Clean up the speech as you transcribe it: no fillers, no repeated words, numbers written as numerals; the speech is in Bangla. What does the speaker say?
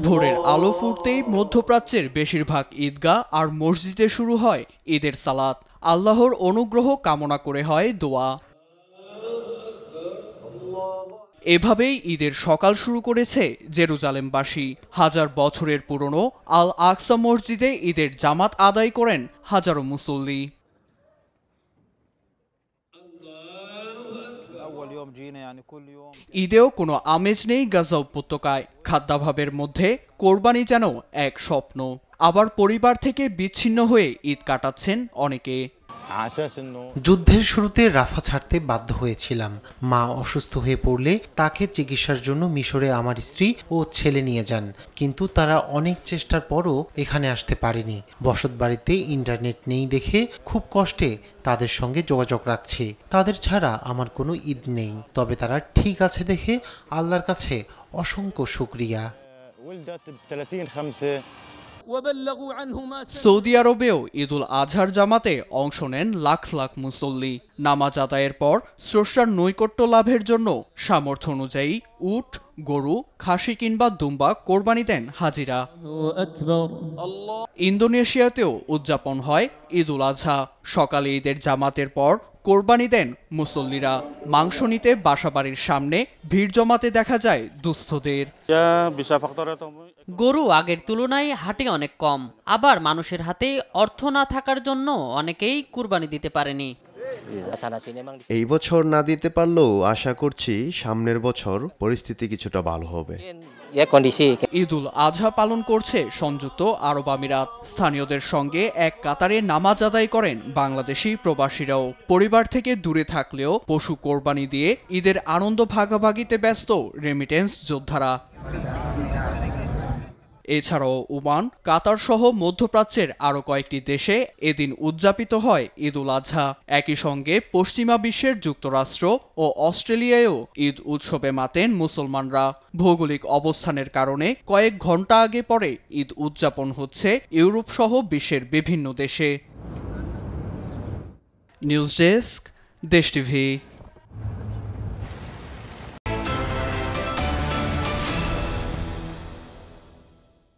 ভোরের আলো ফুটতেই মধ্যপ্রাচ্যের বেশিরভাগ ঈদগাহ আর মসজিদে শুরু হয় ঈদের সালাত। আল্লাহর অনুগ্রহ কামনা করে হয় দোয়া। এভাবেই ঈদের সকাল শুরু করেছে জেরুজালেমবাসী। হাজার বছরের পুরনো আল আকসা মসজিদে ঈদের জামাত আদায় করেন হাজারো মুসল্লি। ঈদেও কোনো আমেজ নেই গাজা উপত্যকায়। খাদ্যাভাবের মধ্যে কোরবানি যেন এক স্বপ্ন। আবার পরিবার থেকে বিচ্ছিন্ন হয়ে ঈদ কাটাচ্ছেন অনেকে। যুদ্ধের শুরুতে রাফা ছাড়তে বাধ্য হয়েছিলাম। মা অসুস্থ হয়ে পড়লে তাকে চিকিৎসার জন্য মিশরে আমার স্ত্রী ও ছেলে নিয়ে যান, কিন্তু তারা অনেক চেষ্টার পরও এখানে আসতে পারেনি। বসত বাড়িতে ইন্টারনেট নেই দেখে খুব কষ্টে তাদের সঙ্গে যোগাযোগ রাখছি। তাদের ছাড়া আমার কোনো ঈদ নেই, তবে তারা ঠিক আছে দেখে আল্লাহর কাছে অসংখ্য শুকরিয়া। সৌদি আরবেও ঈদুল আজহার জামাতে অংশ নেন লাখ লাখ মুসল্লি। নামাজ আদায়ের পর স্রষ্টার নৈকট্য লাভের জন্য সামর্থ্য অনুযায়ী উট, গরু, খাসি কিংবা দুম্বা কোরবানি দেন হাজিরা। ইন্দোনেশিয়াতেও উদযাপন হয় ঈদুল আজহা। সকালে ঈদের জামাতের পর কোরবানি দেন মুসল্লিরা। মাংস নিতে বাসাবাড়ির সামনে ভিড় জমাতে দেখা যায় দুস্থদের। গরু আগের তুলনায় হাটে অনেক কম, আবার মানুষের হাতে অর্থ না থাকার জন্য অনেকেই কুরবানি দিতে পারেনি। এই বছর না দিতে পারলেও আশা করছি সামনের বছর পরিস্থিতি কিছুটা ভালো হবে। ঈদুল আজহা পালন করছে সংযুক্ত আরব আমিরাত। স্থানীয়দের সঙ্গে এক কাতারে নামাজ আদায় করেন বাংলাদেশি প্রবাসীরাও। পরিবার থেকে দূরে থাকলেও পশু কোরবানি দিয়ে ঈদের আনন্দ ভাগাভাগিতে ব্যস্ত রেমিটেন্স যোদ্ধারা। এছাড়াও ওমান, কাতার সহ মধ্যপ্রাচ্যের আরও কয়েকটি দেশে এদিন উদযাপিত হয় ঈদুল আজহা। একই সঙ্গে পশ্চিমা বিশ্বের যুক্তরাষ্ট্র ও অস্ট্রেলিয়ায়ও ঈদ উৎসবে মাতেন মুসলমানরা। ভৌগোলিক অবস্থানের কারণে কয়েক ঘন্টা আগে পরে ঈদ উদযাপন হচ্ছে ইউরোপ সহ বিশ্বের বিভিন্ন দেশে। নিউজ ডেস্ক, দেশ টিভি।